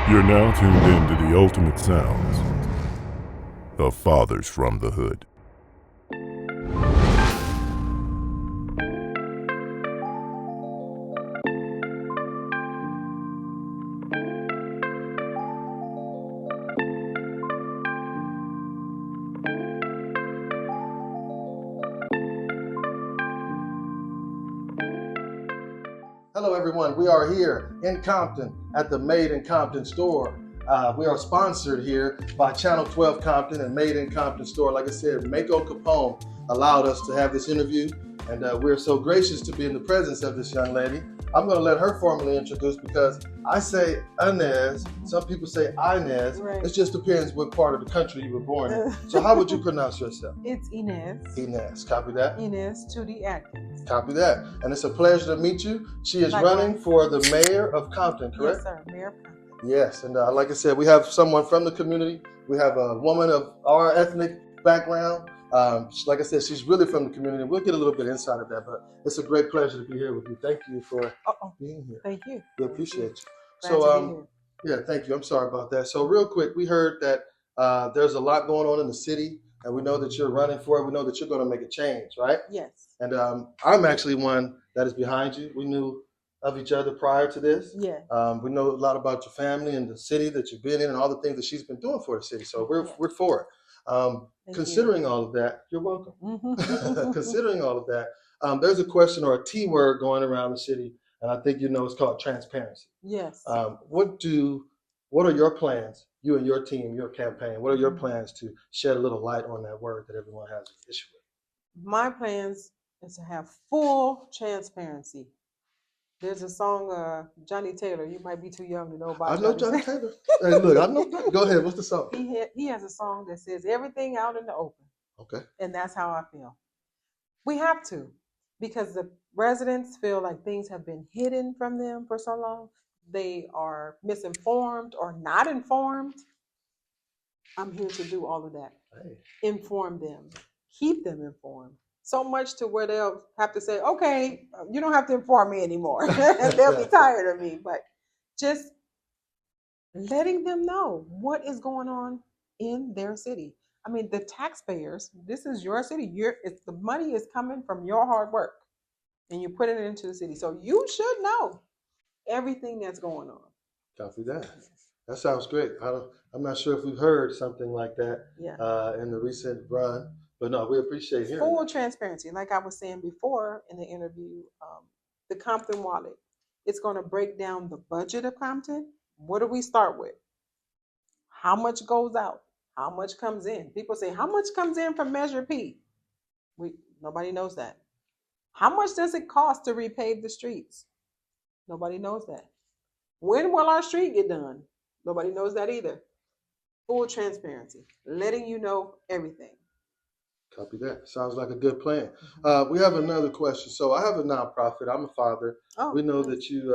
You're now tuned in to the ultimate sounds. The Fathers from the Hood. Hello everyone, we are here in Compton at the Made in Compton store. We are sponsored here by Channel 12 Compton and Made in Compton store. Like I said, Mako Capone allowed us to have this interview, and we're so gracious to be in the presence of this young lady. I'm going to let her formally introduce, because I say Inez, some people say Inez. Right. It just depends what part of the country you were born in. So how would you pronounce yourself? It's Inez. Inez, copy that. Inez Tootie Adkins. Copy that. And it's a pleasure to meet you. She is Likewise. running for the mayor of Compton, correct? Yes, sir. Mayor of Compton. Yes, and like I said, we have someone from the community. We have a woman of our ethnic background. Like I said, she's really from the community. We'll get a little bit inside of that, but it's a great pleasure to be here with you. Thank you for being here. Thank you. We appreciate you. Glad to be here. Yeah, thank you. I'm sorry about that. So real quick, we heard that there's a lot going on in the city, and we know that you're running for it. We know that you're going to make a change, right? Yes. And I'm actually one that is behind you. We knew of each other prior to this. Yeah. We know a lot about your family and the city that you've been in and all the things that she's been doing for the city. So we're for it. Considering all of that, you're welcome. Considering all of that, there's a question or a T word going around the city, and I think you know it's called transparency. Yes. What are your plans, you and your team, your campaign? What are your plans to shed a little light on that word that everyone has an issue with? My plans is to have full transparency. There's a song, Johnny Taylor. You might be too young to know about. I know Johnny Taylor. Hey, look, I know. Go ahead. What's the song? He has a song that says everything out in the open. Okay. And that's how I feel. We have to, because the residents feel like things have been hidden from them for so long. They are misinformed or not informed. I'm here to do all of that. Hey. Inform them, keep them informed. So much to where they'll have to say, okay, you don't have to inform me anymore. They'll be tired of me. But just letting them know what is going on in their city. I mean, the taxpayers, this is your city. The money is coming from your hard work, and you put it into the city. So you should know everything that's going on. Copy that. That sounds great. I'm not sure if we've heard something like that in the recent run. But no, we appreciate hearing full that. Transparency. Like I was saying before in the interview, the Compton wallet, it's going to break down the budget of Compton. What do we start with? How much goes out? How much comes in? People say, how much comes in from Measure P? Nobody knows that. How much does it cost to repave the streets? Nobody knows that. When will our street get done? Nobody knows that either. Full transparency, letting you know everything. Copy that. Sounds like a good plan. We have another question. So I have a nonprofit. I'm a father. We know that you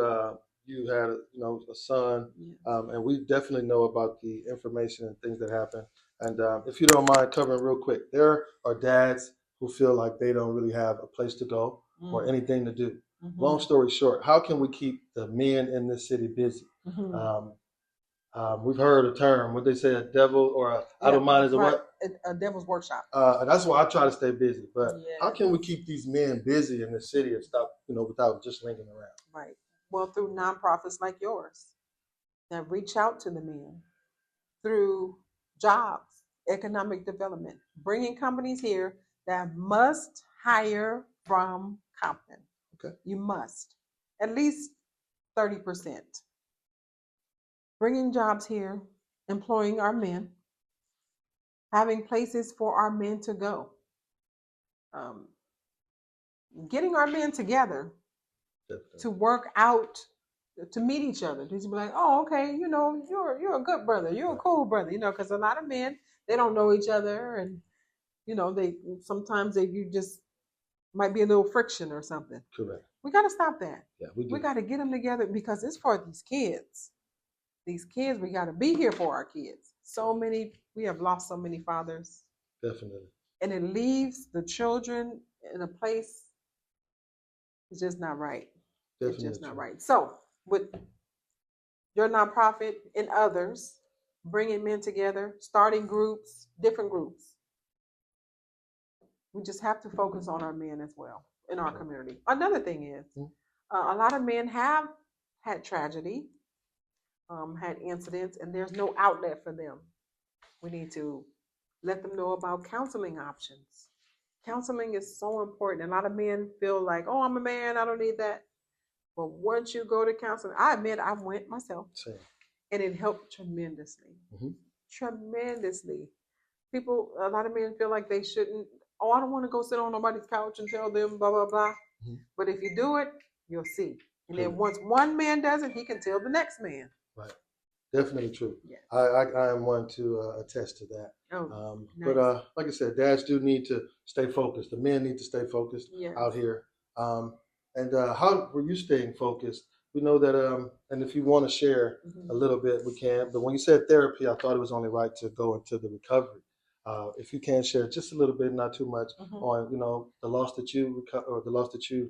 had a son, and we definitely know about the information and things that happen. And if you don't mind covering real quick, there are dads who feel like they don't really have a place to go or anything to do. Long story short, how can we keep the men in this city busy? We've heard a term, what they say, a devil or a idle mind is a what? A devil's workshop. And that's why I try to stay busy. But how can we keep these men busy in the city and stop, without just lingering around? Right. Well, through nonprofits like yours that reach out to the men through jobs, economic development, bringing companies here that must hire from Compton. Okay. You must. At least 30%. Bringing jobs here, employing our men, having places for our men to go, getting our men together to work out, to meet each other, to be like, oh, okay, you're a good brother, you're a cool brother, because a lot of men, they don't know each other, and they sometimes you just might be a little friction or something. Correct. We got to stop that. Yeah, we do. We got to get them together because it's for these kids. These kids, we got to be here for our kids. We have lost so many fathers. Definitely. And it leaves the children in a place, it's just not right. Definitely. It's just not right. So with your nonprofit and others, bringing men together, starting groups, different groups. We just have to focus on our men as well in our community. Another thing is, a lot of men have had tragedy, had incidents, and there's no outlet for them. We need to let them know about counseling options. Counseling is so important. A lot of men feel like, oh, I'm a man, I don't need that. But once you go to counseling, I admit I went myself. Same. And it helped tremendously. Mm-hmm. Tremendously. A lot of men feel like they shouldn't, oh, I don't want to go sit on nobody's couch and tell them blah, blah, blah. Mm-hmm. But if you do it, you'll see. And then once one man does it, he can tell the next man. Right. Definitely true. Yeah. I am one to attest to that. Oh, nice. But like I said, dads do need to stay focused. The men need to stay focused out here. And how were you staying focused? We know that, and if you want to share a little bit, we can. But when you said therapy, I thought it was only right to go into the recovery. If you can share just a little bit, not too much, on the loss that you or the loss that you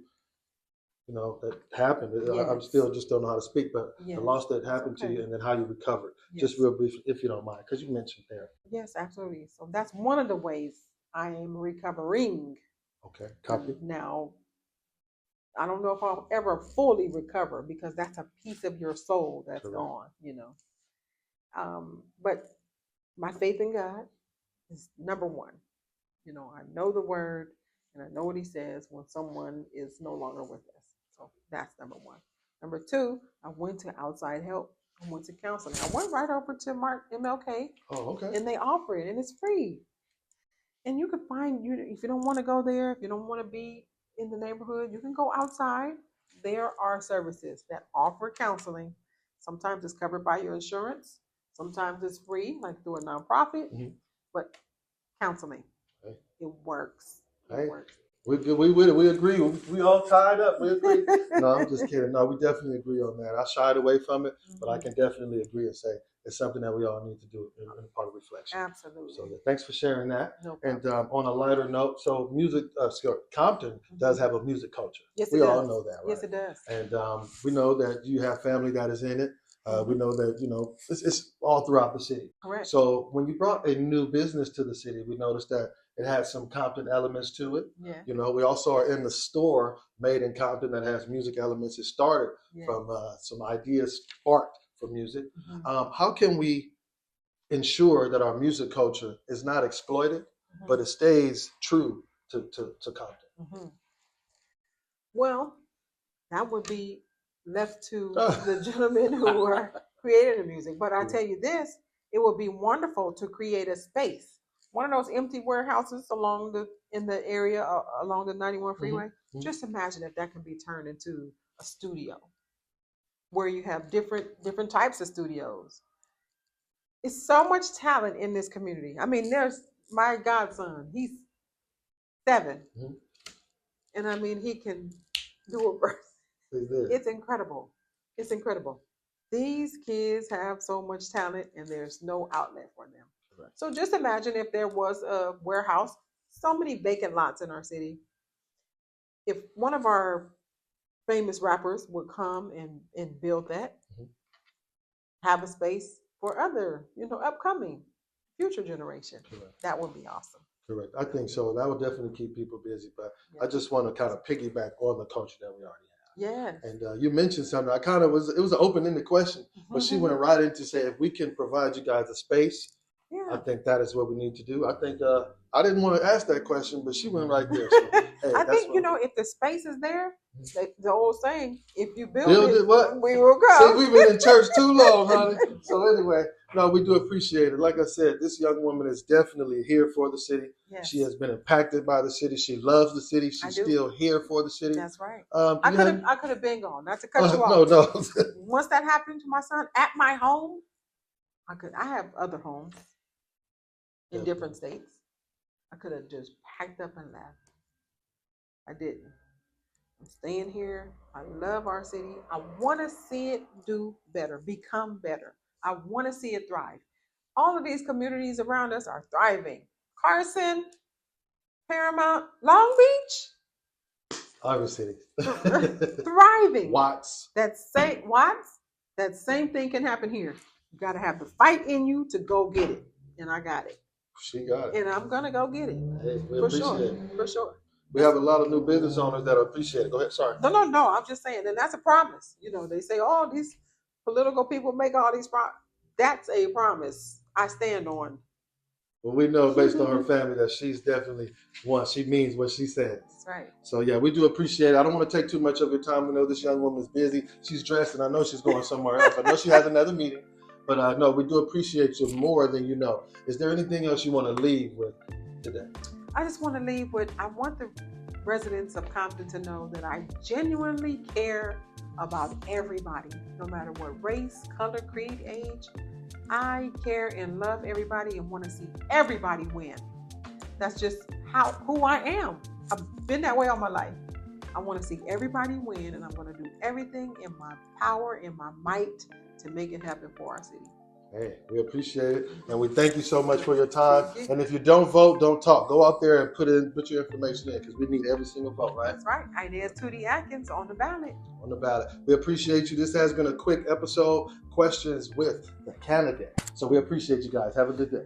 that happened. Yes. I still just don't know how to speak, but the loss that happened to you, and then how you recovered. Just real briefly, if you don't mind, because you mentioned therapy. Yes, absolutely. So that's one of the ways I am recovering. Okay, copy. Now, I don't know if I'll ever fully recover because that's a piece of your soul that's gone, But my faith in God is number one. I know the word and I know what he says when someone is no longer with us. So that's number one. Number two, I went to outside help. I went to counseling. I went right over to MLK. Oh, okay. And they offer it and it's free. And you can find, if you don't want to go there, if you don't want to be in the neighborhood, you can go outside. There are services that offer counseling. Sometimes it's covered by your insurance. Sometimes it's free, like through a nonprofit. But counseling, it works. It works. We agree. We all tied up. We agree. No, I'm just kidding. No, we definitely agree on that. I shied away from it, but I can definitely agree and say it's something that we all need to do in part of reflection. Absolutely. So thanks for sharing that. No and on a lighter note, so music, Compton does have a music culture. Yes, we all know that, right? Yes, it does. And we know that you have family that is in it. We know that, it's all throughout the city. Correct. So when you brought a new business to the city, we noticed that it has some Compton elements to it. Yeah. We also are in the store made in Compton that has music elements. It started from some ideas sparked from music. How can we ensure that our music culture is not exploited, but it stays true to Compton? Well, that would be left to the gentlemen who are creating the music. But I tell you this, it would be wonderful to create a space. One of those empty warehouses in the area along the 91 freeway. Just imagine if that can be turned into a studio where you have different types of studios. It's so much talent in this community. I mean, there's my godson. He's 7. And I mean, he can do a verse. It's incredible. It's incredible. These kids have so much talent and there's no outlet for them. Correct. So just imagine if there was a warehouse, so many vacant lots in our city. If one of our famous rappers would come and build that, have a space for other, upcoming future generation. Correct. That would be awesome. Correct. I think so. That would definitely keep people busy. But I just want to kind of piggyback on the culture that we already have. Yeah. And you mentioned something. It was an open-ended question, but she went right into say, if we can provide you guys a space, I think that is what we need to do. I think I didn't want to ask that question, but she went right there. So, hey, I think, if the space is there, the old saying, if you build it, what? We will go. See, we've been in church too long, honey. So anyway, no, we do appreciate it. Like I said, this young woman is definitely here for the city. Yes. She has been impacted by the city. She loves the city. She's still here for the city. That's right. I could have been gone. Not to cut you off. No. Once that happened to my son at my home, I have other homes in different states. I could have just packed up and left. I didn't. I'm staying here. I love our city. I want to see it do better, become better. I want to see it thrive. All of these communities around us are thriving. Carson, Paramount, Long Beach. Iowa City. Thriving. Watts. That That same thing can happen here. You got to have the fight in you to go get it. And I got it. She got it. And I'm going to go get it. Hey, we for appreciate sure. it. For sure. We have a lot of new business owners that appreciate it. Go ahead. Sorry. No. I'm just saying. And that's a promise. You know, they say, oh, these political people make all these promises. That's a promise I stand on. Well, we know based on her family that she's definitely one. She means what she says. That's right. So, yeah, we do appreciate it. I don't want to take too much of your time. We know this young woman is busy. She's dressed, and I know she's going somewhere else. I know she has another meeting. But, no, we do appreciate you more than you know. Is there anything else you want to leave with today? I just want to leave with, I want the residents of Compton to know that I genuinely care about everybody, no matter what race, color, creed, age. I care and love everybody and want to see everybody win. That's just who I am. I've been that way all my life. I want to see everybody win, and I'm going to do everything in my power, in my might, to make it happen for our city. Hey, we appreciate it, and we thank you so much for your time. And if you don't vote, don't talk. Go out there and put your information in, because we need every single vote, right? That's right. Inez Tootie Adkins on the ballot. On the ballot. We appreciate you. This has been a quick episode, questions with the candidate. So we appreciate you guys. Have a good day.